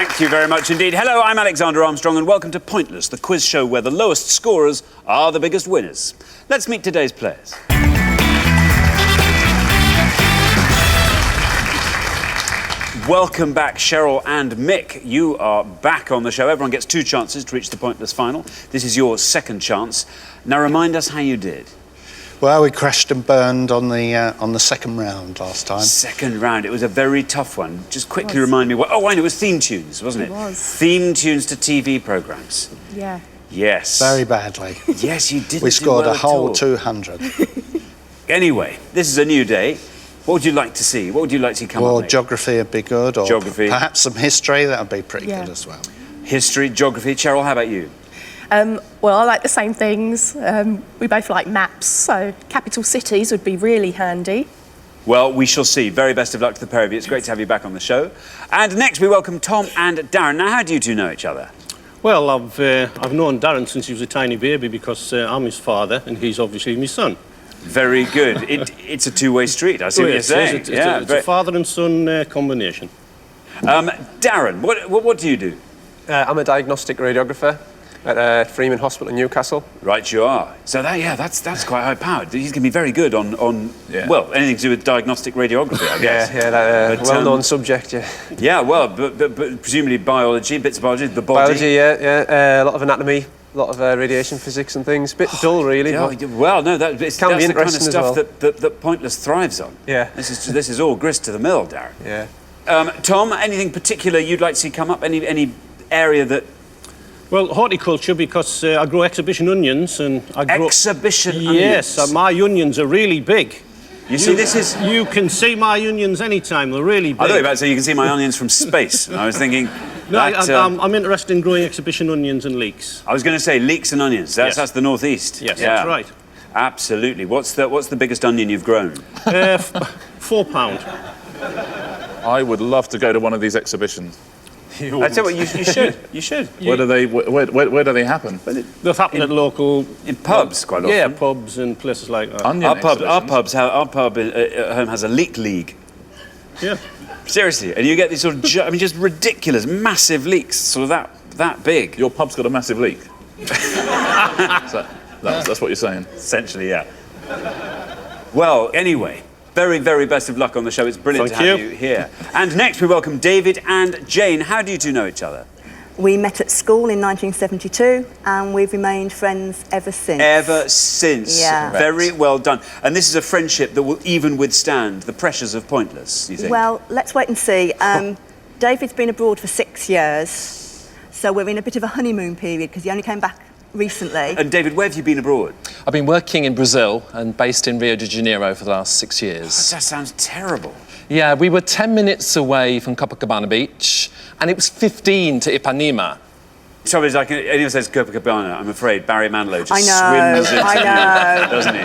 Thank you very much indeed. Hello, I'm Alexander Armstrong and welcome to Pointless, the quiz show where the lowest scorers are the biggest winners. Let's meet today's players. Welcome back, Cheryl and Mick. You are back on the show. Everyone gets 2 chances to reach the Pointless final. This is your second chance. Now, remind us how you did. Well, we crashed and burned on the second round last time. Second round. It was a very tough one. Just quickly remind me. Oh, I know. It was theme tunes, wasn't it? It was. Theme tunes to TV programmes. Yeah. Yes. Very badly. Yes, you did. We scored a whole 200. Anyway, this is a new day. What would you like to see? What would you like to see come up? Well, geography would be good, or geography. Perhaps some history. That would be pretty good as well. History, geography. Cheryl, how about you? Well, I like the same things. We both like maps, so capital cities would be really handy. Well, we shall see. Very best of luck to the pair of you. It's great to have you back on the show. And next we welcome Tom and Darren. Now, how do you two know each other? Well, I've known Darren since he was a tiny baby because I'm his father and he's obviously my son. Very good. It's a two-way street. I see what you're saying. It's a father and son combination. Darren, what do you do? I'm a diagnostic radiographer at Freeman Hospital in Newcastle. Right, you are. So that's quite high-powered. He's going to be very good on well, anything to do with diagnostic radiography, I guess. Yeah, well-known subject, yeah. Yeah, well, but presumably biology, bits of biology, the body. Biology, yeah. A lot of anatomy, a lot of radiation physics and things. A bit dull, really. Yeah, well, no, that's the kind of stuff that Pointless thrives on. Yeah. This is all grist to the mill, Darren. Yeah. Tom, anything particular you'd like to see come up? Any area that... Well, horticulture, because I grow exhibition onions and I grow... Exhibition onions? Yes, my onions are really big. You see, this is... You can see my onions anytime, they're really big. I thought you were about to say you can see my onions from space. And I was thinking... No, I'm interested in growing exhibition onions and leeks. I was going to say leeks and onions. That's the northeast. Yes, that's right. Absolutely. What's the biggest onion you've grown? £4. I would love to go to one of these exhibitions. I tell you what, you should. You should. Where do they happen? They've happened at local... In pubs, quite often. Yeah, pubs and places like that. Onion our pub at home has a leek league. Yeah. Seriously, and you get these sort of, just ridiculous, massive leeks, sort of that big. Your pub's got a massive leak. So, that's what you're saying. Essentially, yeah. Well, anyway, very, very best of luck on the show. It's brilliant to have you here. And next we welcome David and Jane. How do you two know each other? We met at school in 1972 and we've remained friends ever since. Ever since. Yeah. Very well done. And this is a friendship that will even withstand the pressures of Pointless, you think? Well, let's wait and see. David's been abroad for 6 years, so we're in a bit of a honeymoon period because he only came back recently. And David, where have you been abroad? I've been working in Brazil and based in Rio de Janeiro for the last 6 years. That sounds terrible. Yeah, we were 10 minutes away from Copacabana Beach, and it was 15 to Ipanema. Trouble is, anyone says Copacabana, I'm afraid Barry Manilow just swims into doesn't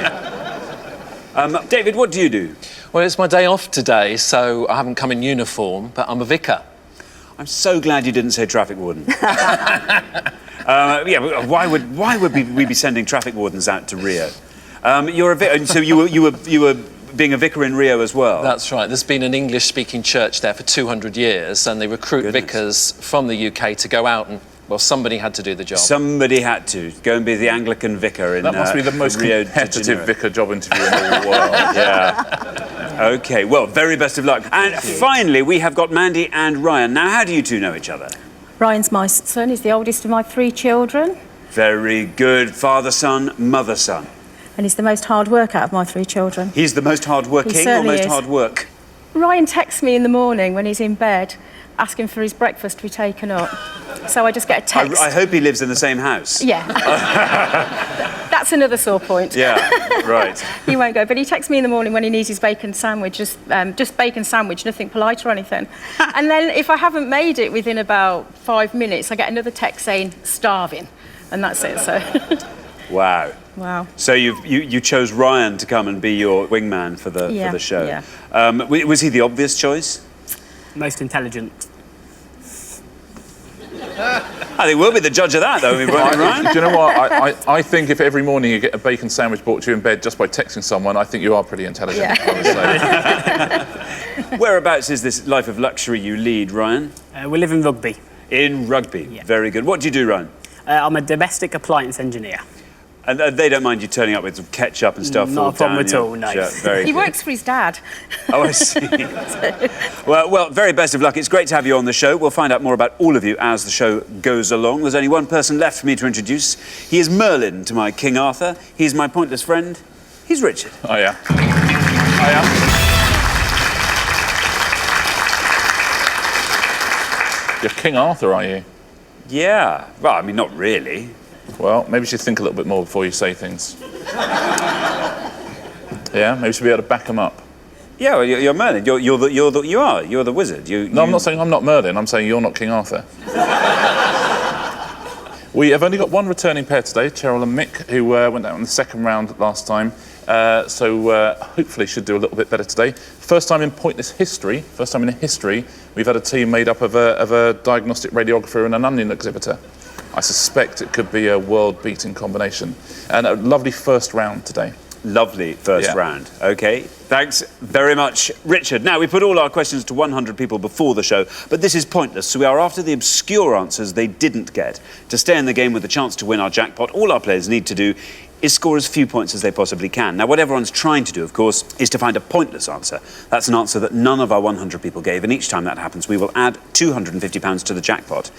he? David, what do you do? Well, it's my day off today, so I haven't come in uniform, but I'm a vicar. I'm so glad you didn't say traffic warden. Yeah, why would we be sending traffic wardens out to Rio? You're a vicar, so you were being a vicar in Rio as well? That's right. There's been an English-speaking church there for 200 years, and they recruit vicars from the UK to go out and, well, somebody had to do the job. Somebody had to go and be the Anglican vicar in Rio. That must be the most competitive vicar job interview in the world. Yeah. OK, well, very best of luck. And finally, we have got Mandy and Ryan. Now, how do you two know each other? Ryan's my son. He's the oldest of my 3 children. Very good. Father-son, mother-son. And he's the most hard worker out of my 3 children. He's the most hard-working or most hard work? Ryan texts me in the morning when he's in bed, asking for his breakfast to be taken up. So I just get a text. I hope he lives in the same house. Yeah. That's another sore point. Yeah, right. He won't go, but he texts me in the morning when he needs his bacon sandwich, just bacon sandwich, nothing polite or anything. And then if I haven't made it within about 5 minutes, I get another text saying, starving. And that's it, so... Wow. Wow. So you chose Ryan to come and be your wingman for the show. Yeah. Was he the obvious choice? Most intelligent. I think we'll be the judge of that, though, Ryan. Do you know what? I think if every morning you get a bacon sandwich brought to you in bed just by texting someone, I think you are pretty intelligent, I would say. Whereabouts is this life of luxury you lead, Ryan? We live in Rugby. In Rugby. Very good. What do you do, Ryan? I'm a domestic appliance engineer. And they don't mind you turning up with some ketchup and stuff? Not a problem at all, no. Very He good. works for his dad. Oh, I see. Well, very best of luck. It's great to have you on the show. We'll find out more about all of you as the show goes along. There's only one person left for me to introduce. He is Merlin to my King Arthur. He's my pointless friend. He's Richard. Oh, yeah. Oh, yeah. You're King Arthur, are you? Yeah. Well, I mean, not really. Well, maybe you should think a little bit more before you say things. Yeah, maybe you should be able to back them up. Yeah, well, you're Merlin. You're the wizard. No, I'm not saying I'm not Merlin. I'm saying you're not King Arthur. We have only got one returning pair today, Cheryl and Mick, who went out in the second round last time. So hopefully should do a little bit better today. First time in Pointless history, we've had a team made up of a diagnostic radiographer and an onion exhibitor. I suspect it could be a world-beating combination. And a lovely first round today. Lovely first round. OK, thanks very much, Richard. Now, we put all our questions to 100 people before the show, but this is pointless, so we are after the obscure answers they didn't get. To stay in the game with the chance to win our jackpot, all our players need to do is score as few points as they possibly can. Now, what everyone's trying to do, of course, is to find a pointless answer. That's an answer that none of our 100 people gave, and each time that happens, we will add £250 to the jackpot.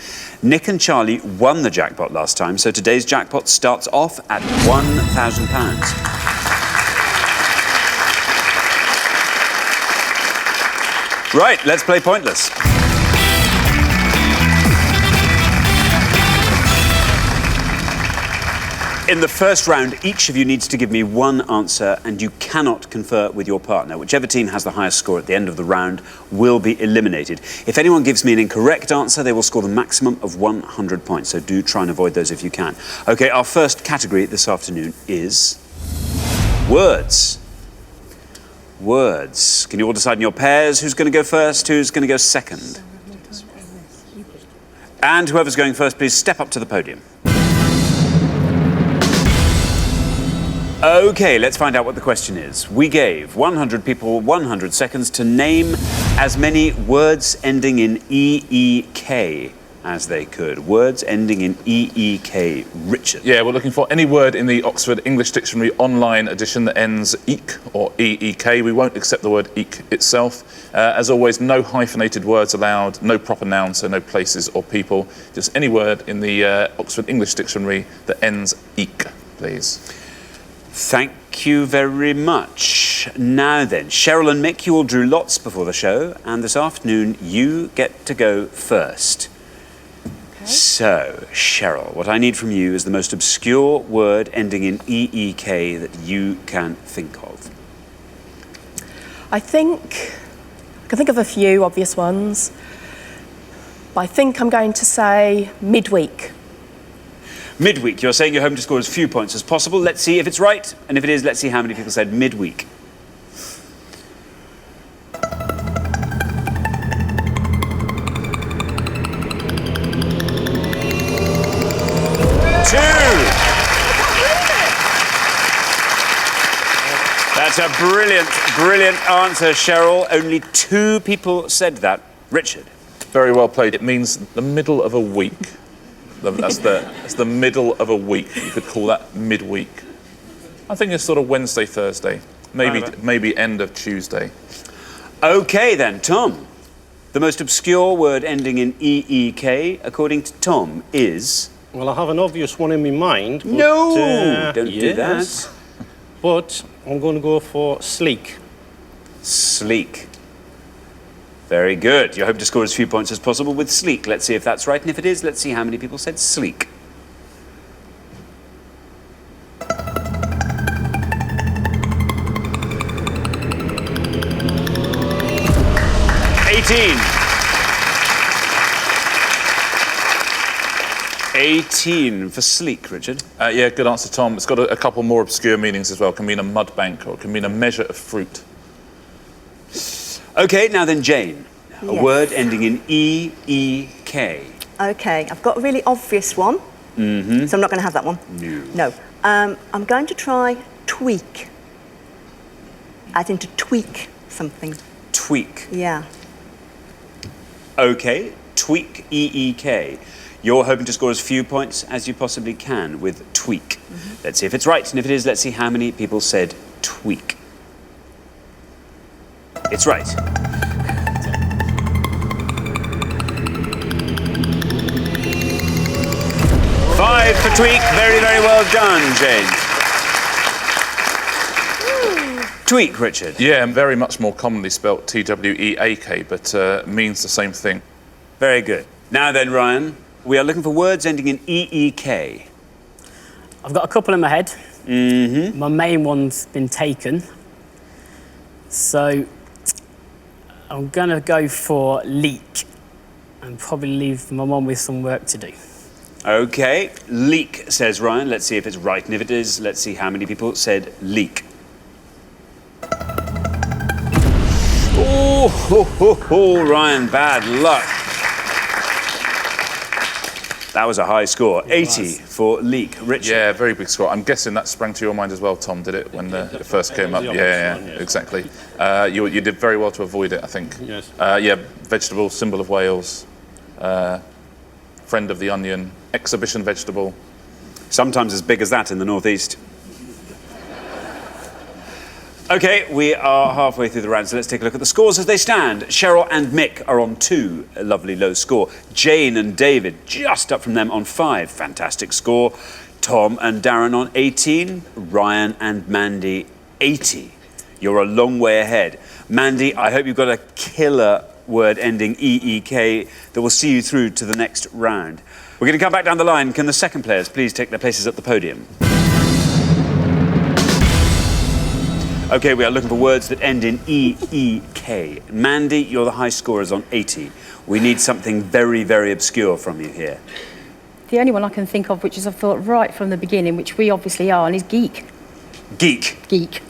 Nick and Charlie won the jackpot last time, so today's jackpot starts off at £1,000. Right, let's play Pointless. In the first round, each of you needs to give me one answer, and you cannot confer with your partner. Whichever team has the highest score at the end of the round will be eliminated. If anyone gives me an incorrect answer, they will score the maximum of 100 points, so do try and avoid those if you can. OK, our first category this afternoon is words. Words. Can you all decide in your pairs who's going to go first, who's going to go second? And whoever's going first, please step up to the podium. OK, let's find out what the question is. We gave 100 people 100 seconds to name as many words ending in EEK as they could. Words ending in EEK. Richard. Yeah, we're looking for any word in the Oxford English Dictionary online edition that ends eek or EEK. We won't accept the word eek itself. As always, no hyphenated words allowed, no proper nouns, so no places or people. Just any word in the Oxford English Dictionary that ends eek, please. Thank you very much. Now then, Cheryl and Mick, you all drew lots before the show, and this afternoon you get to go first. Okay. So, Cheryl, what I need from you is the most obscure word ending in EEK that you can think of. I can think of a few obvious ones, but I think I'm going to say midweek. Midweek, you're saying you're hoping to score as few points as possible. Let's see if it's right, and if it is, let's see how many people said midweek. That's a brilliant, brilliant answer, Cheryl. Only 2 people said that. Richard. Very well played. It means the middle of a week. That's the middle of a week. You could call that midweek. I think it's sort of Wednesday, Thursday. Maybe end of Tuesday. OK then, Tom. The most obscure word ending in EEK, according to Tom, is... Well, I have an obvious one in my mind. But, no! Don't do that. But I'm going to go for sleek. Sleek. Very good. You hope to score as few points as possible with sleek. Let's see if that's right, and if it is, let's see how many people said sleek. $18 for sleek, Richard. Yeah, good answer, Tom. It's got a couple more obscure meanings as well. It can mean a mud bank, or it can mean a measure of fruit. OK, now then, Jane. A word ending in EEK. Okay, I've got a really obvious one. So I'm not going to have that one. No. I'm going to try tweak. As in to tweak something. Tweak. Yeah. Okay, tweak, E-E-K. You're hoping to score as few points as you possibly can with tweak. Let's see if it's right, and if it is, let's see how many people said tweak. It's right. Five for tweak. Very, very well done, Jane. Tweak, Richard. Yeah, and very much more commonly spelt T-W-E-A-K, but means the same thing. Very good. Now then, Ryan, we are looking for words ending in E-E-K. I've got a couple in my head. My main one's been taken. So I'm going to go for leak and probably leave my mum with some work to do. Okay, leak, says Ryan. Let's see if it's right, and if it is, let's see how many people said leak. Oh, Ryan, bad luck. That was a high score, 80 for leak. Richard? Yeah, very big score. I'm guessing that sprang to your mind as well, Tom, did it, when it first came up? Yeah, exactly. You did very well to avoid it, I think. Yes. Yeah, vegetable, symbol of Wales, friend of the onion, exhibition vegetable. Sometimes as big as that in the northeast. Okay, we are halfway through the round, so let's take a look at the scores as they stand. Cheryl and Mick are on 2, a lovely low score. Jane and David just up from them on 5, fantastic score. Tom and Darren on 18, Ryan and Mandy 80. You're a long way ahead. Mandy, I hope you've got a killer word ending E-E-K that will see you through to the next round. We're going to come back down the line. Can the second players please take their places at the podium? Okay, we are looking for words that end in E-E-K. Mandy, you're the high scorers on 80. We need something very, very obscure from you here. The only one I can think of, which is I've thought right from the beginning, which we obviously are, and is geek. Geek. Geek.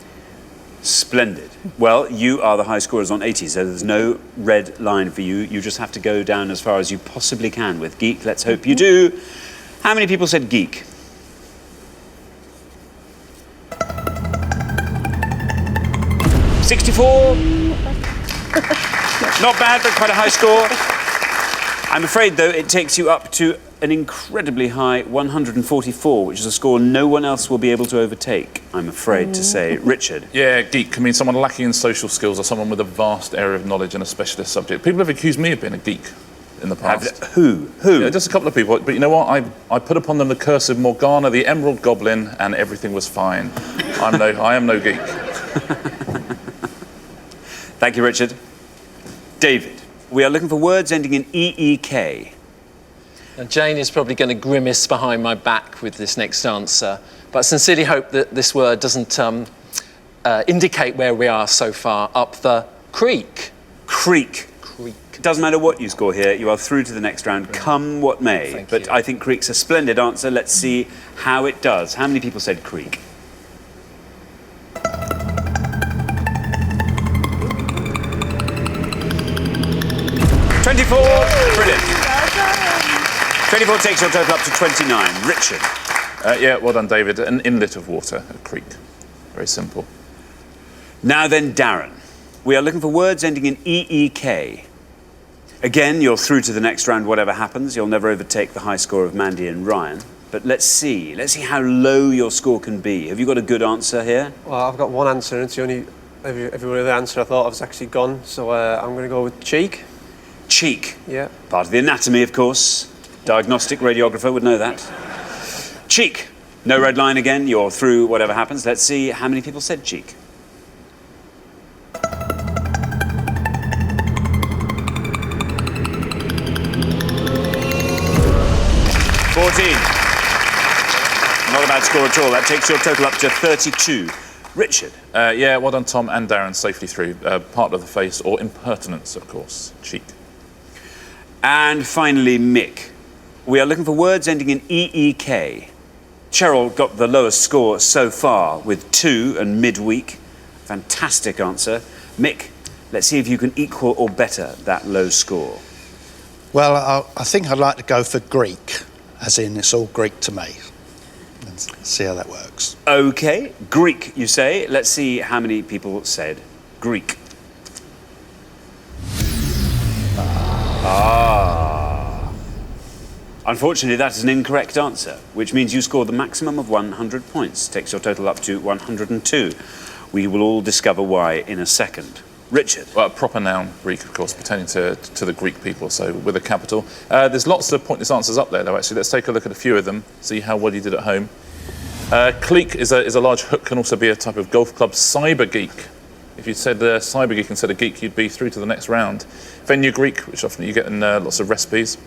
Splendid. Well, you are the high scorers on 80, so there's no red line for you. You just have to go down as far as you possibly can with geek. Let's hope you do. How many people said geek? $64. Not bad, but quite a high score. I'm afraid, though, it takes you up to an incredibly high 144, which is a score no one else will be able to overtake, I'm afraid to say. Richard? Yeah, geek can mean someone lacking in social skills or someone with a vast area of knowledge in a specialist subject. People have accused me of being a geek in the past. Who? Yeah, just a couple of people. But you know what? I put upon them the curse of Morgana, the Emerald Goblin, and everything was fine. I am no geek. Thank you, Richard. David, we are looking for words ending in E-E-K. Now, Jane is probably going to grimace behind my back with this next answer, but I sincerely hope that this word doesn't indicate where we are so far up the creek. Creek. Creek. It doesn't matter what you score here, you are through to the next round, come what may. Thank but you. I think creek's a splendid answer. Let's see how it does. How many people said creek? Brilliant. 24 takes your total up to 29. Richard? Yeah, well done, David. An inlet of water, a creek. Very simple. Now then, Darren. We are looking for words ending in E-E-K. Again, you're through to the next round, whatever happens. You'll never overtake the high score of Mandy and Ryan. But let's see how low your score can be. Have you got a good answer here? Well, I've got one answer, and it's the only every other answer I thought of has actually gone. So I'm going to go with cheek. Cheek. Yeah. Part of the anatomy, of course. Diagnostic radiographer would know that. Cheek. No red line again. You're through whatever happens. Let's see how many people said cheek. 14. Not a bad score at all. That takes your total up to 32. Richard? Yeah, well done, Tom and Darren, safely through. Part of the face, or impertinence, of course. Cheek. And finally, Mick. We are looking for words ending in E-E-K. Cheryl got the lowest score so far with 2 and midweek. Fantastic answer. Mick, let's see if you can equal or better that low score. Well, I think I'd like to go for Greek, as in it's all Greek to me. Let's see how that works. OK, Greek, you say. Let's see how many people said Greek. Unfortunately, that is an incorrect answer, which means you scored the maximum of 100 points. Takes your total up to 102. We will all discover why in a second. Richard. Well, a proper noun, Greek, of course, pertaining to the Greek people, so with a capital. There's lots of pointless answers up there, though, actually. Let's take a look at a few of them, see how well you did at home. Cleek is a large hook, can also be a type of golf club. Cyber geek. If you said cyber geek instead of geek, you'd be through to the next round. Venue Greek, which often you get in lots of recipes,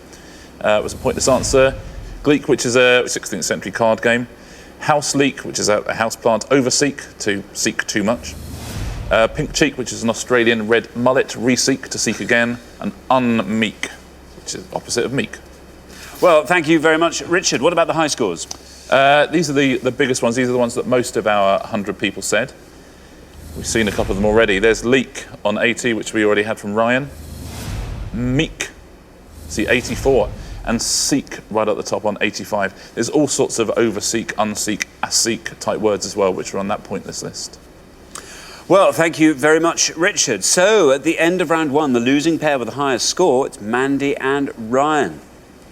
was a pointless answer. Gleek, which is a 16th century card game. House leek, which is a house plant. Overseek, to seek too much. Pink cheek, which is an Australian. Red mullet, reseek, to seek again. And unmeek, which is opposite of meek. Well, thank you very much, Richard. What about the high scores? These are the biggest ones. These are the ones that most of our 100 people said. We've seen a couple of them already. There's leek on 80, which we already had from Ryan. Meek, see 84. And seek right at the top on 85. There's all sorts of overseek, unseek, aseek type words as well, which are on that pointless list. Well, thank you very much, Richard. So, at the end of round one, the losing pair with the highest score, it's Mandy and Ryan.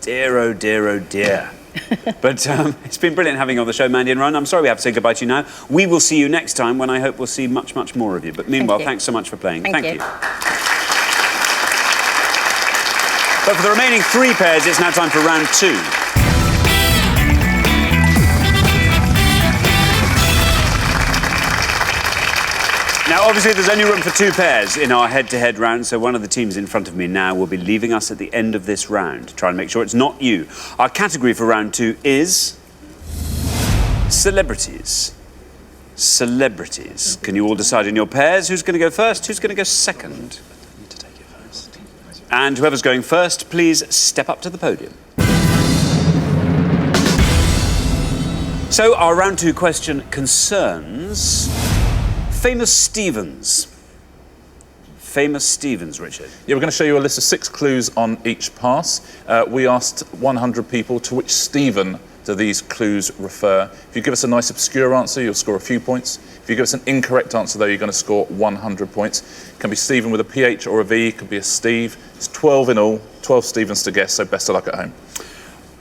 Dear, oh dear, oh dear. But it's been brilliant having you on the show, Mandy and Ryan. I'm sorry we have to say goodbye to you now. We will see you next time when I hope we'll see much, much more of you. But meanwhile, thanks so much for playing. Thank you. But for the remaining three pairs, it's now time for round two. Now, obviously, there's only room for two pairs in our head-to-head round, so one of the teams in front of me now will be leaving us at the end of this round. Try and make sure it's not you. Our category for round two is celebrities. Celebrities. Can you all decide in your pairs who's going to go first, who's going to go second? And whoever's going first, please step up to the podium. So our round two question concerns famous Stevens. Famous Stevens, Richard. Yeah, we're going to show you a list of 6 clues on each pass. We asked 100 people to which Stephen do these clues refer. If you give us a nice obscure answer, you'll score a few points. If you give us an incorrect answer, though, you're going to score 100 points. It can be Stephen with a PH or a V, it could be a Steve. It's 12 in all, 12 Stevens to guess, so best of luck at home.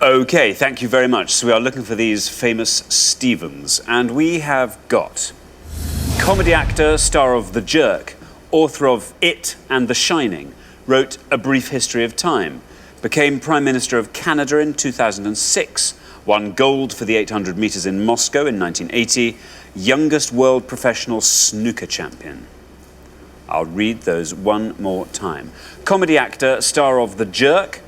OK, thank you very much. So we are looking for these famous Stevens, and we have got comedy actor, star of The Jerk, author of It and The Shining, wrote A Brief History of Time, became Prime Minister of Canada in 2006, won gold for the 800 metres in Moscow in 1980, youngest world professional snooker champion. I'll read those one more time. Comedy actor, star of The Jerk,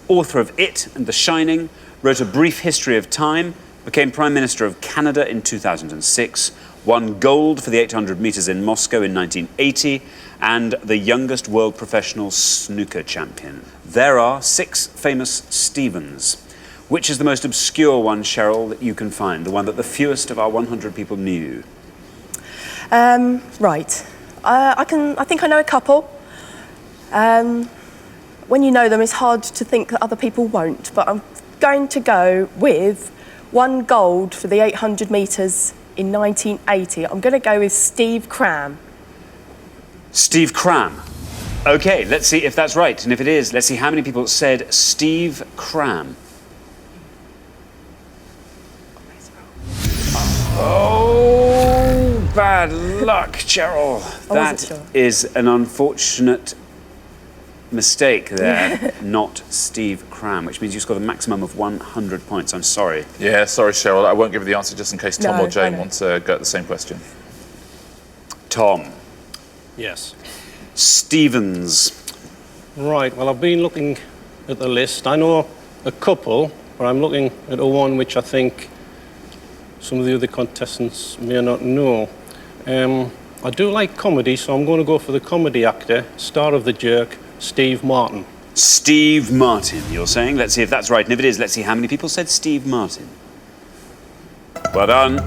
author of It and The Shining, wrote A Brief History of Time, became Prime Minister of Canada in 2006, won gold for the 800 metres in Moscow in 1980, and the youngest world professional snooker champion. There are 6 famous Stevens. Which is the most obscure one, Cheryl, that you can find? The one that the fewest of our 100 people knew? Right. I think I know a couple. When you know them, it's hard to think that other people won't, but I'm going to go with won gold for the 800 metres in 1980. I'm going to go with Steve Cram. Steve Cram. OK, let's see if that's right. And if it is, let's see how many people said Steve Cram. Oh, bad luck, Cheryl. That is an unfortunate mistake there. Not Steve Cram, which means you score the maximum of 100 points. I'm sorry. Yeah, sorry, Cheryl. I won't give you the answer just in case Tom or Jane want to go at the same question. Tom. Yes. Stevens. Right, well, I've been looking at the list. I know a couple, but I'm looking at a one which I think some of the other contestants may not know. I do like comedy, so I'm going to go for the comedy actor, star of The Jerk, Steve Martin. Steve Martin, you're saying? Let's see if that's right. And if it is, let's see how many people said Steve Martin. Well done.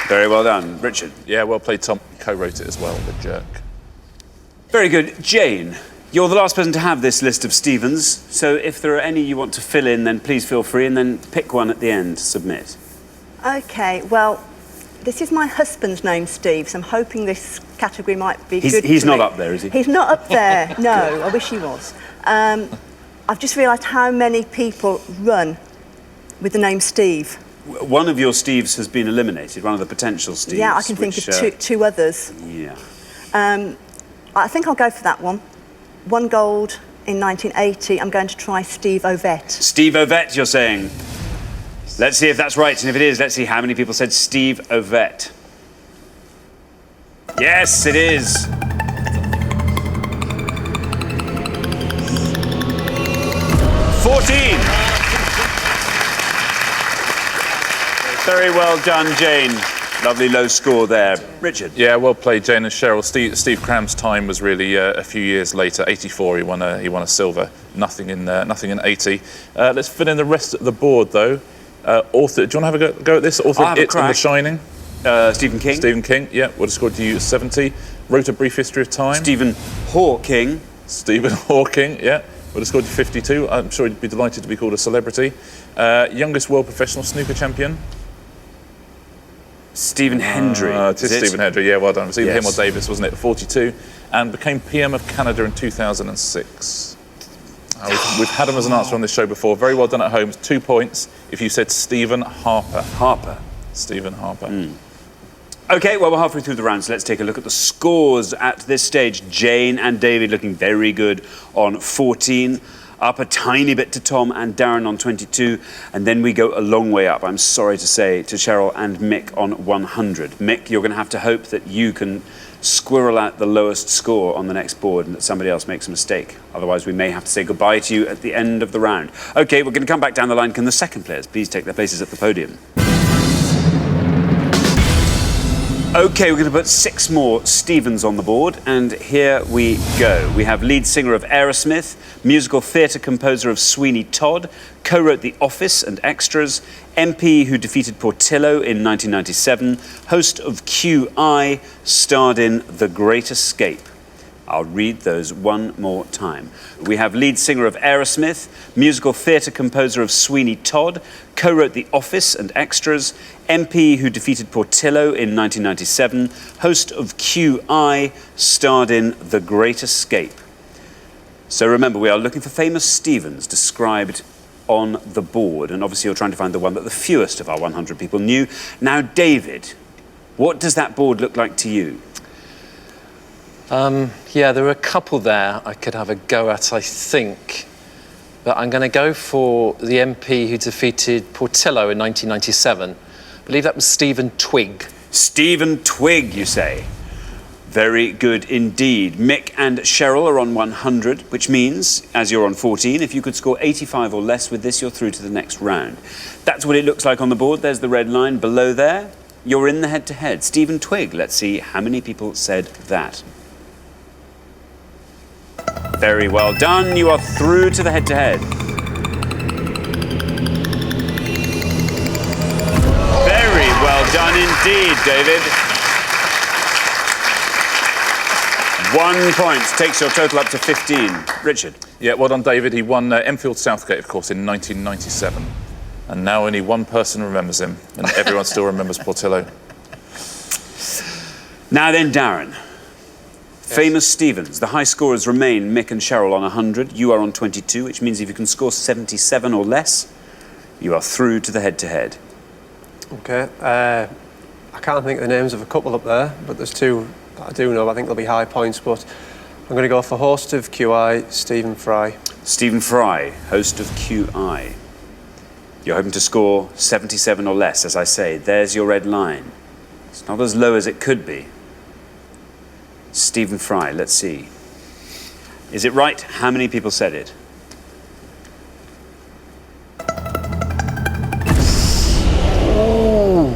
Very well done. Richard? Yeah, well played, Tom. Co-wrote it as well, The Jerk. Very good. Jane, you're the last person to have this list of Stevens, so if there are any you want to fill in, then please feel free, and then pick one at the end to submit. OK, well, this is my husband's name, Steve, so I'm hoping this category might be good. He's for not me. up there, is he? He's not up there, no. I wish he was. I've just realised how many people run with the name Steve. One of your Steves has been eliminated, one of the potential Steves. Yeah, I can think of two others. Yeah. I think I'll go for that one. One gold in 1980. I'm going to try Steve Ovett. Steve Ovett, you're saying? Let's see if that's right, and if it is, let's see how many people said Steve Ovett. Yes, it is. Very well done, Jane. Lovely low score there. Richard? Yeah, well played, Jane and Cheryl. Steve Cram's time was really a few years later. 84, he won a silver. Nothing in 80. Let's fill in the rest of the board, though. Author, do you want to have a go at this? Author of It and The Shining? Stephen King. Stephen King, yeah. Would have scored to you 70. Wrote A Brief History of Time. Stephen Hawking. Stephen Hawking, yeah. Would have scored to 52. I'm sure he'd be delighted to be called a celebrity. Youngest world professional snooker champion. Stephen Hendry. It is Stephen Hendry, yeah, well done. It was either him or Yes. Davis, wasn't it? 42. And became PM of Canada in 2006. We've had him as an answer on this show before. Very well done at home. 2 points if you said Stephen Harper. Harper. Stephen Harper. OK, well, we're halfway through the round, so let's take a look at the scores at this stage. Jane and David looking very good on 14. Up a tiny bit to Tom and Darren on 22. And then we go a long way up, I'm sorry to say, to Cheryl and Mick on 100. Mick, you're going to have to hope that you can squirrel out the lowest score on the next board and that somebody else makes a mistake. Otherwise, we may have to say goodbye to you at the end of the round. OK, we're going to come back down the line. Can the second players please take their places at the podium? OK, we're going to put 6 more Stevens on the board, and here we go. We have lead singer of Aerosmith, musical theatre composer of Sweeney Todd, co-wrote The Office and Extras, MP who defeated Portillo in 1997, host of QI, starred in The Great Escape. I'll read those one more time. We have lead singer of Aerosmith, musical theatre composer of Sweeney Todd, co-wrote The Office and Extras, MP who defeated Portillo in 1997, host of QI, starred in The Great Escape. So remember, we are looking for famous Stevens described on the board, and obviously you're trying to find the one that the fewest of our 100 people knew. Now, David, what does that board look like to you? Yeah, there are a couple there I could have a go at, I think. But I'm going to go for the MP who defeated Portillo in 1997. I believe that was Stephen Twigg. Stephen Twigg, you say? Very good indeed. Mick and Cheryl are on 100, which means, as you're on 14, if you could score 85 or less with this, you're through to the next round. That's what it looks like on the board. There's the red line below there. You're in the head-to-head. Stephen Twigg, let's see how many people said that. Very well done. You are through to the head-to-head. Very well done indeed, David. 1 point takes your total up to 15. Richard? Yeah, well done, David. He won Enfield Southgate, of course, in 1997. And now only one person remembers him, and everyone still remembers Portillo. Now then, Darren. Famous Stevens. The high scorers remain Mick and Cheryl on 100. You are on 22, which means if you can score 77 or less, you are through to the head-to-head. OK. I can't think of the names of a couple up there, but there's 2 that I do know. I think they'll be high points, but I'm going to go for host of QI, Stephen Fry. Stephen Fry, host of QI. You're hoping to score 77 or less, as I say. There's your red line. It's not as low as it could be. Stephen Fry, let's see. Is it right? How many people said it? Ooh.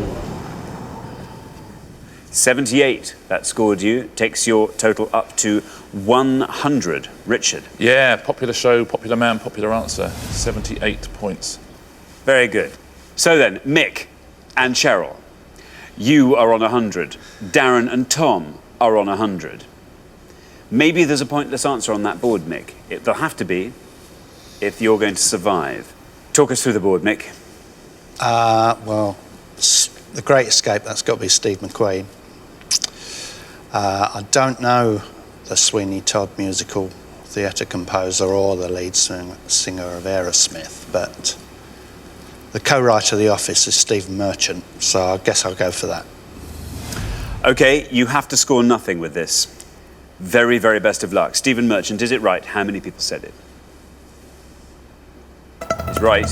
78, that scored you. Takes your total up to 100. Richard? Yeah, popular show, popular man, popular answer. 78 points. Very good. So then, Mick and Cheryl, You are on 100. Darren and Tom are on 100. Maybe there's a pointless answer on that board, Mick. There'll have to be if you're going to survive. Talk us through the board, Mick. Well, The Great Escape, that's got to be Steve McQueen. I don't know the Sweeney Todd musical theatre composer or the lead singer of Aerosmith, but the co-writer of The Office is Stephen Merchant, so I guess I'll go for that. OK, you have to score nothing with this. Very, very best of luck. Stephen Merchant, is it right? How many people said it? It's right.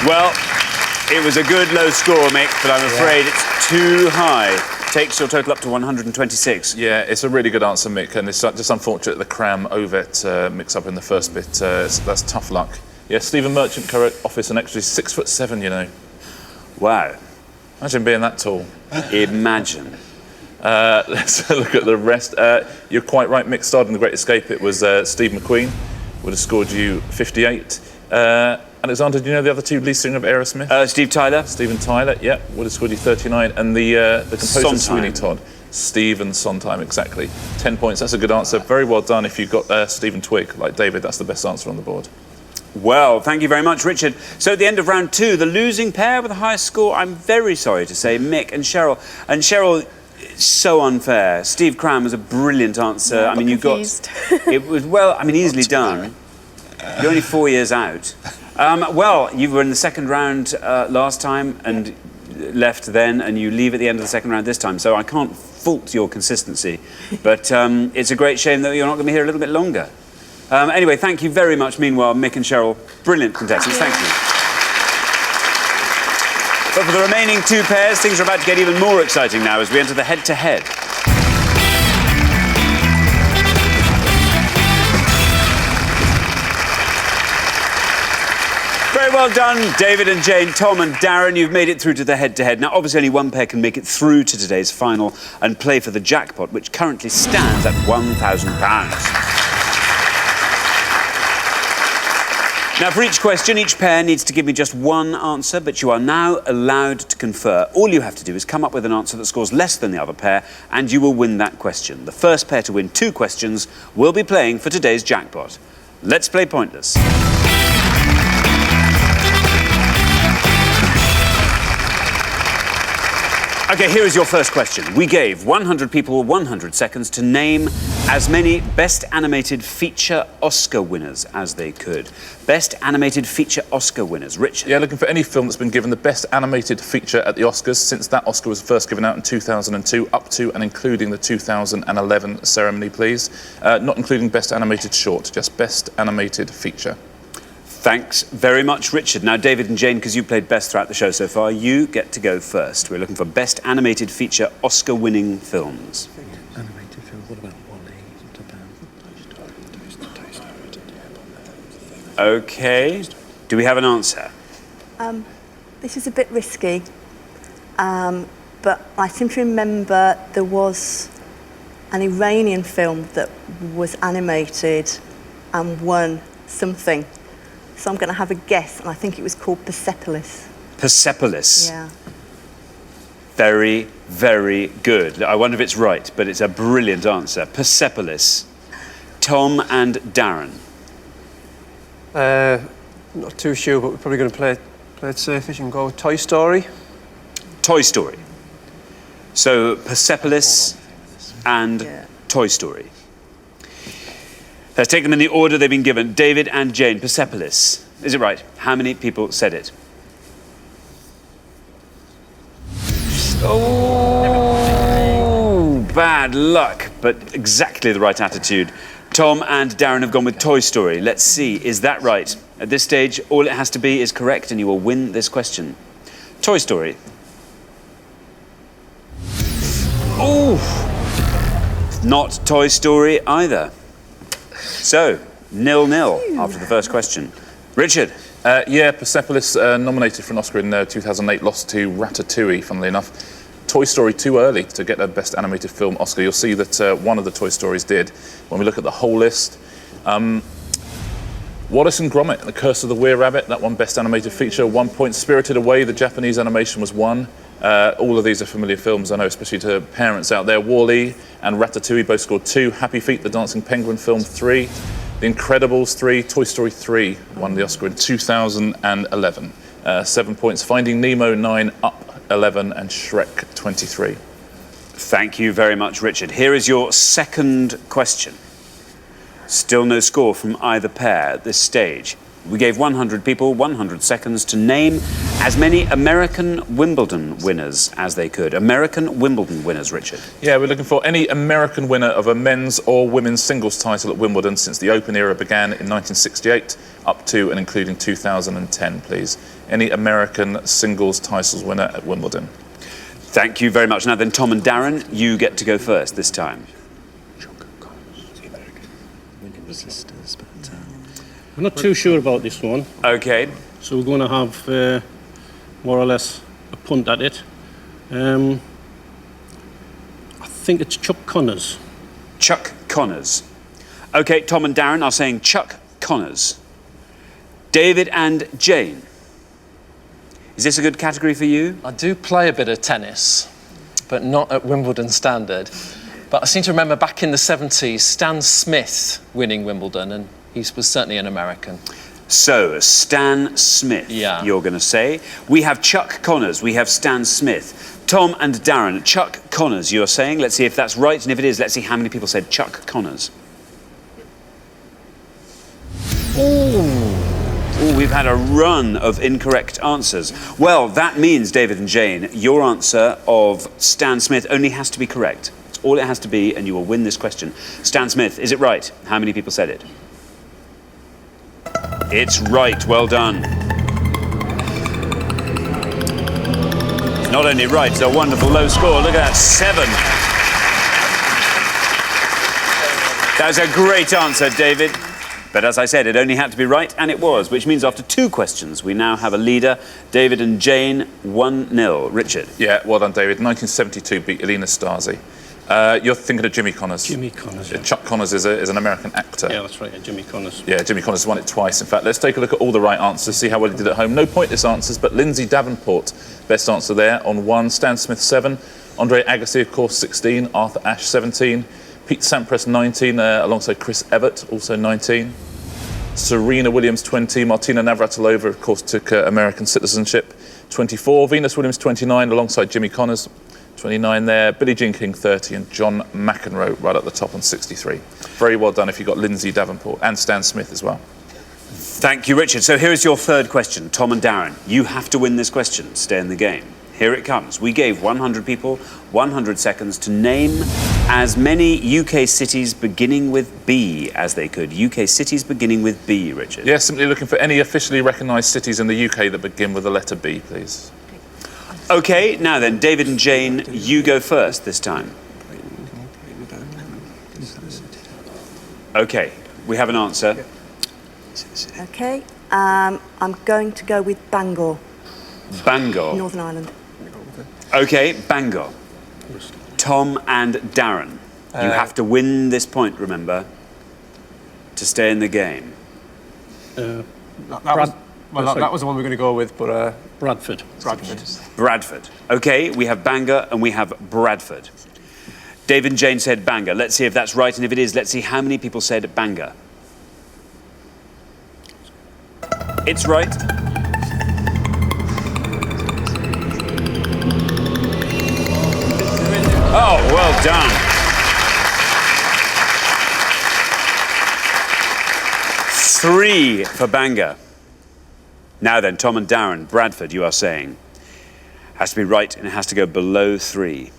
Well, it was a good low score, Mick, but I'm afraid it's too high. Takes your total up to 126. Yeah, it's a really good answer, Mick, and it's just unfortunate the cram ovet mix up in the first bit. That's tough luck. Yeah, Stephen Merchant, correct, Office, and actually 6'7", you know. Wow. Imagine being that tall. Imagine. Let's look at the rest. You're quite right, Mick, starting The Great Escape, it was Steve McQueen, would have scored you 58. Alexander, do you know the other two lead singer of Aerosmith? Steve Tyler. Steven Tyler, yeah, would have scored you 39. And the composer, Sweeney Todd. Stephen Sondheim, exactly. 10 points, that's a good answer. Very well done. If you've got Stephen Twigg, like David, that's the best answer on the board. Well, thank you very much, Richard. So at the end of round 2, the losing pair with the highest score, I'm very sorry to say, Mick and Cheryl. And Cheryl, so unfair. Steve Cram was a brilliant answer. Yeah, I mean, you got... It was, well, I mean, easily done. You're only 4 years out. Well, you were in the second round last time and left then, and you leave at the end of the second round this time, so I can't fault your consistency. But it's a great shame that you're not going to be here a little bit longer. Anyway, thank you very much. Meanwhile, Mick and Cheryl, brilliant contestants. Thank you. But for the remaining 2 pairs, things are about to get even more exciting now as we enter the head-to-head. Very well done, David and Jane, Tom and Darren. You've made it through to the head-to-head. Now, obviously, only one pair can make it through to today's final and play for the jackpot, which currently stands at £1,000. Now, for each question, each pair needs to give me just one answer, but you are now allowed to confer. All you have to do is come up with an answer that scores less than the other pair, and you will win that question. The first pair to win 2 questions will be playing for today's jackpot. Let's play Pointless. OK, here is your first question. We gave 100 people 100 seconds to name as many Best Animated Feature Oscar winners as they could. Best Animated Feature Oscar winners. Richard? Yeah, looking for any film that's been given the Best Animated Feature at the Oscars since that Oscar was first given out in 2002, up to and including the 2011 ceremony, please. Not including Best Animated Short, just Best Animated Feature. Thanks very much, Richard. Now, David and Jane, because you played best throughout the show so far, you get to go first. We're looking for Best Animated Feature Oscar-winning films. Animated film, what about Wall-E? OK. Do we have an answer? This is a bit risky, but I seem to remember there was an Iranian film that was animated and won something. So I'm going to have a guess, and I think it was called Persepolis. Persepolis. Yeah. Very, very good. I wonder if it's right, but it's a brilliant answer. Persepolis. Tom and Darren. Not too sure, but we're probably going to play it safe and go with Toy Story. Toy Story. So Persepolis and Toy Story. Let's take them in the order they've been given. David and Jane. Persepolis. Is it right? How many people said it? Oh, bad luck, but exactly the right attitude. Tom and Darren have gone with Toy Story. Let's see, is that right? At this stage, all it has to be is correct and you will win this question. Toy Story. Oh, not Toy Story either. So, 0-0 after the first question. Richard? Yeah, Persepolis, nominated for an Oscar in 2008, lost to Ratatouille, funnily enough. Toy Story too early to get a Best Animated Film Oscar. You'll see that one of the Toy Stories did. When we look at the whole list, Wallace and Gromit, The Curse of the Were Rabbit, that one best animated feature, 1 point. Spirited Away, the Japanese animation, was 1. All of these are familiar films, I know, especially to parents out there. Wall-E and Ratatouille both scored 2. Happy Feet, the Dancing Penguin film, 3. The Incredibles, 3. Toy Story 3 won the Oscar in 2011. 7 points. Finding Nemo, 9. Up, 11. And Shrek, 23. Thank you very much, Richard. Here is your second question. Still no score from either pair at this stage. We gave 100 people 100 seconds to name as many American Wimbledon winners as they could. American Wimbledon winners, Richard. Yeah, we're looking for any American winner of a men's or women's singles title at Wimbledon since the Open era began in 1968 up to and including 2010, please. Any American singles titles winner at Wimbledon. Thank you very much. Now then, Tom and Darren, you get to go first this time. I'm not too sure about this one. Okay. So we're going to have more or less a punt at it. I think it's Chuck Connors. Chuck Connors. Okay, Tom and Darren are saying Chuck Connors. David and Jane. Is this a good category for you? I do play a bit of tennis, but not at Wimbledon standard. But I seem to remember back in the 70s, Stan Smith winning Wimbledon, and he was certainly an American. So, Stan Smith, Yeah. you're going to say. We have Chuck Connors, we have Stan Smith. Tom and Darren, Chuck Connors, you're saying. Let's see if that's right, and if it is, let's see how many people said Chuck Connors. Ooh, we've had a run of incorrect answers. Well, that means, David and Jane, your answer of Stan Smith only has to be correct. It's all it has to be, and you will win this question. Stan Smith, is it right? How many people said it? It's right, well done. It's not only right, it's a wonderful low score. Look at that, 7. That's a great answer, David. But as I said, it only had to be right, and it was, which means after 2 questions, we now have a leader, David and Jane, 1-0. Richard. Yeah, well done, David. 1972 beat Elena Stasi. You're thinking of Jimmy Connors. Jimmy Connors, yeah. Chuck Connors is an American actor. Yeah, that's right, yeah, Jimmy Connors. Yeah, Jimmy Connors won it twice. In fact, let's take a look at all the right answers, see how well he did at home. No pointless answers, but Lindsay Davenport, best answer there on 1. Stan Smith, 7. Andre Agassi, of course, 16. Arthur Ashe, 17. Pete Sampras, 19, alongside Chris Evert, also 19. Serena Williams, 20. Martina Navratilova, of course, took American citizenship, 24. Venus Williams, 29, alongside Jimmy Connors, 29 there. Billie Jean King, 30, and John McEnroe right at the top on 63. Very well done if you got Lindsay Davenport and Stan Smith as well. Thank you, Richard. So here is your third question. Tom and Darren, you have to win this question. Stay in the game. Here it comes. We gave 100 people 100 seconds to name as many UK cities beginning with B as they could. UK cities beginning with B, Richard. Yeah, simply looking for any officially recognised cities in the UK that begin with the letter B, please. OK, now then, David and Jane, you go first this time. OK, we have an answer. Okay, I'm going to go with Bangor. Bangor. Northern Ireland. OK, Bangor. Tom and Darren, you have to win this point, remember, to stay in the game. That was the one we were going to go with, but... Bradford. Bradford. OK, we have Bangor and we have Bradford. David and Jane said Bangor. Let's see if that's right, and if it is, let's see how many people said Bangor. It's right. Oh, well done. 3 for Bangor. Now then, Tom and Darren, Bradford, you are saying, has to be right and it has to go below 3.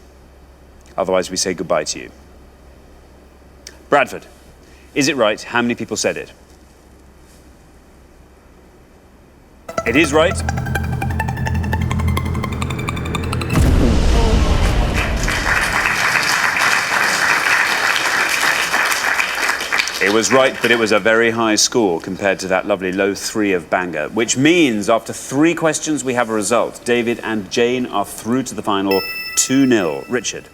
Otherwise, we say goodbye to you. Bradford, is it right? How many people said it? It is right. It was right, but it was a very high score compared to that lovely low 3 of Bangor, which means after 3 questions we have a result. David and Jane are through to the final 2-0. Richard.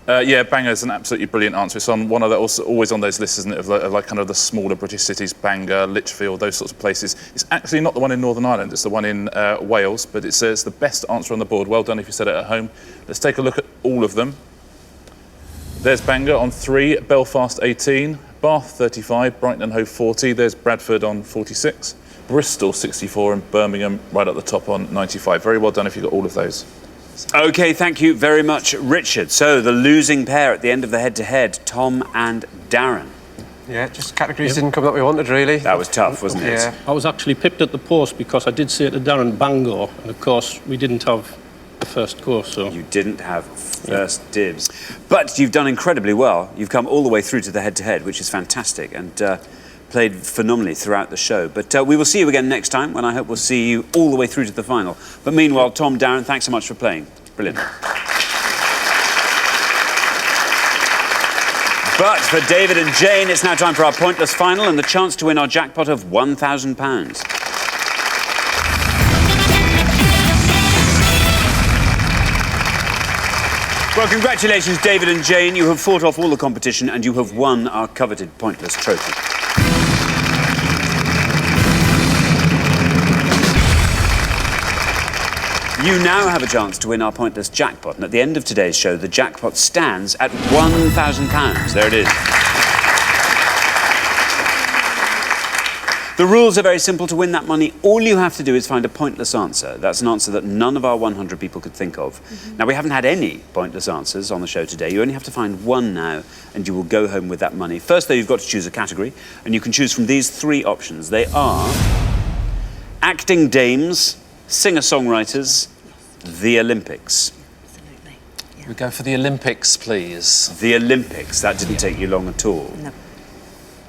Yeah, Bangor is an absolutely brilliant answer. It's on one of the, always on those lists, isn't it, of like kind of the smaller British cities, Bangor, Lichfield, those sorts of places. It's actually not the one in Northern Ireland, it's the one in Wales, but it's the best answer on the board. Well done if you said it at home. Let's take a look at all of them. There's Bangor on 3, Belfast 18, Bath 35, Brighton and Hove 40, there's Bradford on 46, Bristol 64 and Birmingham right at the top on 95. Very well done if you got all of those. OK, thank you very much, Richard. So, the losing pair at the end of the head-to-head, Tom and Darren. Yeah, just categories didn't come that we wanted, really. That was tough, wasn't it? Yeah. I was actually pipped at the post because I did say to Darren Bangor, and of course we didn't have the first course, so... You didn't have first dibs. But you've done incredibly well. You've come all the way through to the head-to-head, which is fantastic, and played phenomenally throughout the show. But we will see you again next time, when I hope we'll see you all the way through to the final. But meanwhile, Tom, Darren, thanks so much for playing. Brilliant. But for David and Jane, it's now time for our pointless final and the chance to win our jackpot of £1,000. Well, congratulations, David and Jane. You have fought off all the competition and you have won our coveted pointless trophy. You now have a chance to win our pointless jackpot, and at the end of today's show, the jackpot stands at £1,000. There it is. The rules are very simple. To win that money, all you have to do is find a pointless answer. That's an answer that none of our 100 people could think of. Now, we haven't had any pointless answers on the show today. You only have to find one now, and you will go home with that money. First, though, you've got to choose a category, and you can choose from these 3 options. They are acting dames, singer-songwriters, the Olympics. Absolutely. We go for the Olympics, please. The Olympics. That didn't take you long at all. No.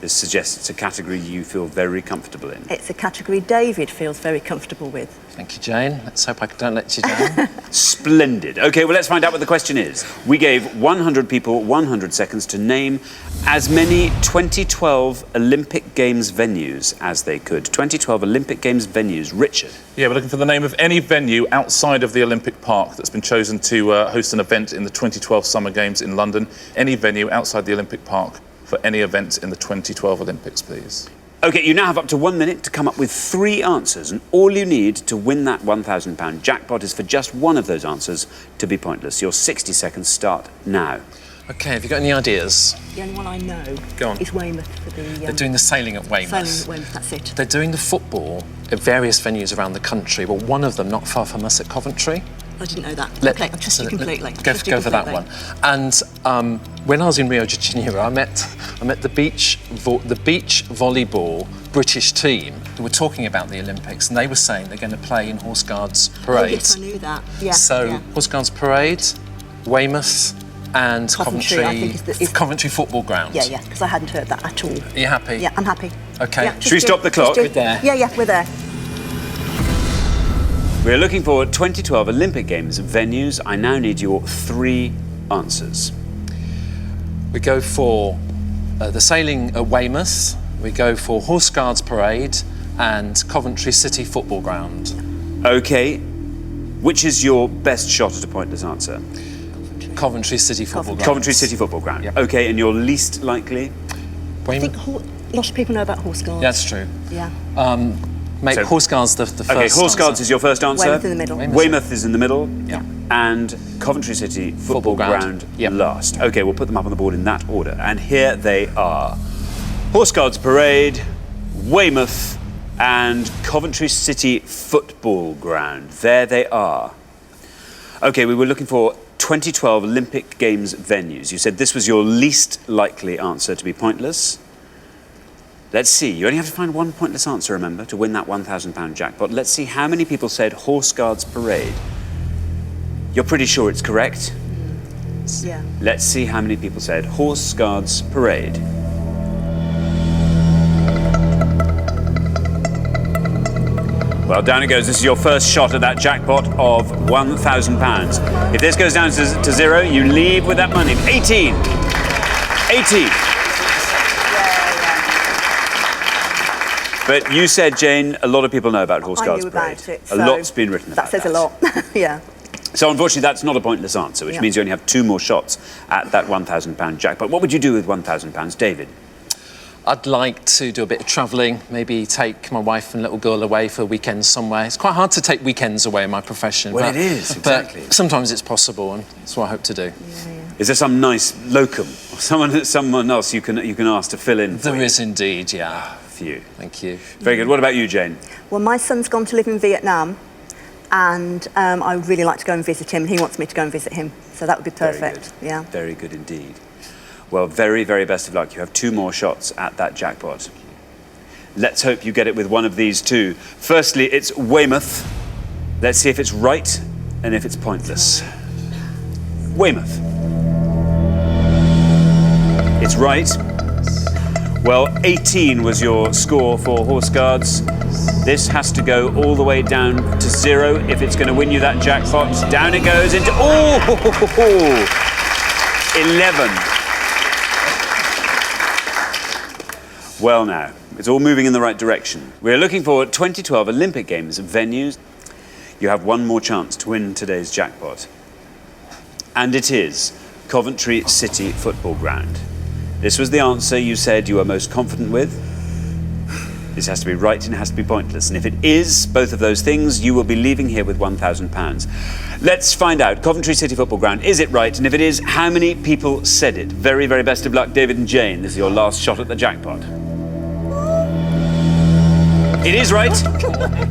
This suggests it's a category you feel very comfortable in. It's a category David feels very comfortable with. Thank you, Jane. Let's hope I don't let you down. Splendid. OK, well, let's find out what the question is. We gave 100 people 100 seconds to name as many 2012 Olympic Games venues as they could. 2012 Olympic Games venues. Richard. Yeah, we're looking for the name of any venue outside of the Olympic Park that's been chosen to host an event in the 2012 Summer Games in London. Any venue outside the Olympic Park for any event in the 2012 Olympics, please. OK, you now have up to 1 minute to come up with 3 answers, and all you need to win that £1,000 jackpot is for just one of those answers to be pointless. Your 60 seconds start now. OK, have you got any ideas? The only one I know Go on. is Weymouth for the... They're doing the sailing at Weymouth. Sailing at Weymouth, that's it. They're doing the football at various venues around the country, but one of them not far from us at Coventry. I didn't know that. OK, I trust you completely. Go for that one. And when I was in Rio de Janeiro, I met the beach volleyball British team who were talking about the Olympics, and they were saying they're going to play in Horse Guards Parade. Oh, yes, I knew that. Yeah. So Horse Guards Parade, Weymouth, and Coventry, I think is Coventry Football Ground. Yeah, because I hadn't heard that at all. Are you happy? Yeah, I'm happy. OK. Yeah, Should we stop the clock? We're there. Yeah, we're there. We're looking for 2012 Olympic Games venues. I now need your 3 answers. We go for the sailing at Weymouth, we go for Horse Guards Parade and Coventry City Football Ground. OK, which is your best shot at a pointless answer? Coventry City Football Ground. Coventry City Football Ground. Yep. OK, and your least likely? I think lots of people know about Horse Guards. Yeah, that's true. Yeah. Mate, Horse Guards the first OK, Horse Guards answer. is your first answer. Weymouth in the middle. Weymouth is in the middle. Yeah. And Coventry City Football Ground Yep. last. OK, we'll put them up on the board in that order. And here they are. Horse Guards Parade, Weymouth, and Coventry City Football Ground. There they are. OK, we were looking for 2012 Olympic Games venues. You said this was your least likely answer to be pointless. Let's see. You only have to find one pointless answer, remember, to win that £1,000 jackpot. Let's see how many people said Horse Guards Parade. You're pretty sure it's correct? Yeah. Let's see how many people said Horse Guards Parade. Well, down it goes. This is your first shot at that jackpot of £1,000. If this goes down to 0, you leave with that money. 18. 18. But you said, Jane, a lot of people know about Horse Guards I knew Parade. about it. A lot's been written about that. That says a lot. Yeah. So unfortunately, that's not a pointless answer, which means you only have 2 more shots at that £1,000 jackpot. What would you do with £1,000, David? I'd like to do a bit of travelling, maybe take my wife and little girl away for a weekend somewhere. It's quite hard to take weekends away in my profession. Well, it is, exactly. But sometimes it's possible, and that's what I hope to do. Is there some nice locum, or someone else you can ask to fill in? There is indeed, yeah. For you. Thank you. Very good. What about you, Jane? Well, my son's gone to live in Vietnam, and I would really like to go and visit him, and he wants me to go and visit him. So that would be perfect. Very good. Very good indeed. Well, very, very best of luck. You have 2 more shots at that jackpot. Let's hope you get it with one of these 2. Firstly, it's Weymouth. Let's see if it's right and if it's pointless. Weymouth. It's right. Well, 18 was your score for Horse Guards. This has to go all the way down to 0 if it's going to win you that jackpot. Down it goes into... Oh! 11. Well now, it's all moving in the right direction. We're looking for 2012 Olympic Games venues. You have 1 more chance to win today's jackpot. And it is Coventry City Football Ground. This was the answer you said you were most confident with. This has to be right and it has to be pointless. And if it is both of those things, you will be leaving here with £1,000. Let's find out. Coventry City Football Ground, is it right? And if it is, how many people said it? Very, very best of luck, David and Jane. This is your last shot at the jackpot. It is right.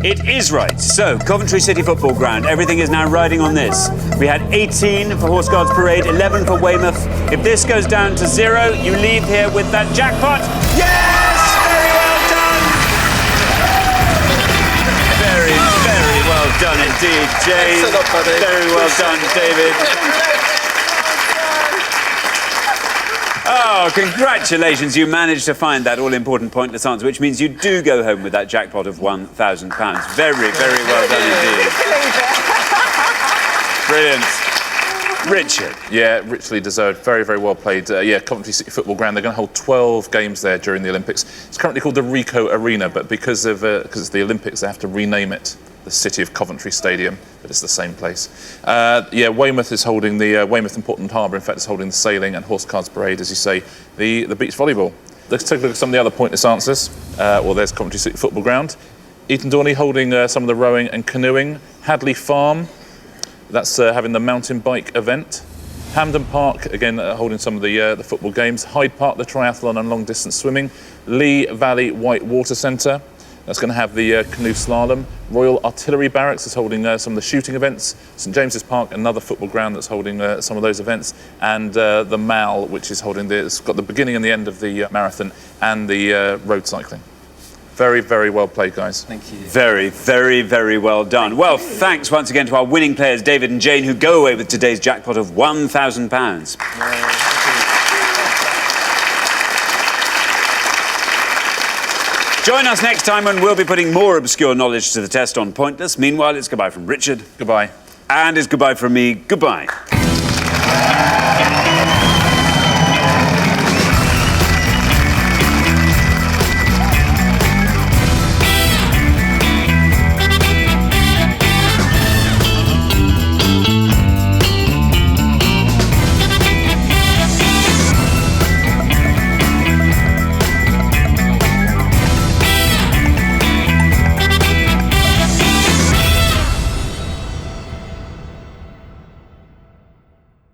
It is right. So, Coventry City Football Ground. Everything is now riding on this. We had 18 for Horse Guards Parade, 11 for Weymouth. If this goes down to 0, you leave here with that jackpot. Yes! Very well done! Very, very well done indeed, Jane. Very well done, David. Oh, congratulations. You managed to find that all-important pointless answer, which means you do go home with that jackpot of £1,000. Very, very well done indeed. Brilliant. Richard. Yeah, richly deserved. Very, very well played. Coventry City Football Ground. They're going to hold 12 games there during the Olympics. It's currently called the Ricoh Arena, but because it's the Olympics, they have to rename it the City of Coventry Stadium, but it's the same place. Weymouth is holding the Weymouth and Portland Harbour, in fact, is holding the sailing and Horse Guards Parade, as you say, the beach volleyball. Let's take a look at some of the other pointless answers. There's Coventry City Football Ground. Eton Dorney holding some of the rowing and canoeing. Hadley Farm, that's having the mountain bike event. Hampden Park, again, holding some of the football games. Hyde Park, the triathlon and long distance swimming. Lee Valley White Water Centre, that's going to have the canoe slalom. Royal Artillery Barracks is holding some of the shooting events. St James's Park, another football ground that's holding some of those events. And the Mall, which is holding it's got the beginning and the end of the marathon and the road cycling. Very, very well played, guys. Thank you. Very, very, very well done. Well, thanks once again to our winning players, David and Jane, who go away with today's jackpot of £1,000. Join us next time when we'll be putting more obscure knowledge to the test on Pointless. Meanwhile, it's goodbye from Richard. Goodbye. And it's goodbye from me. Goodbye.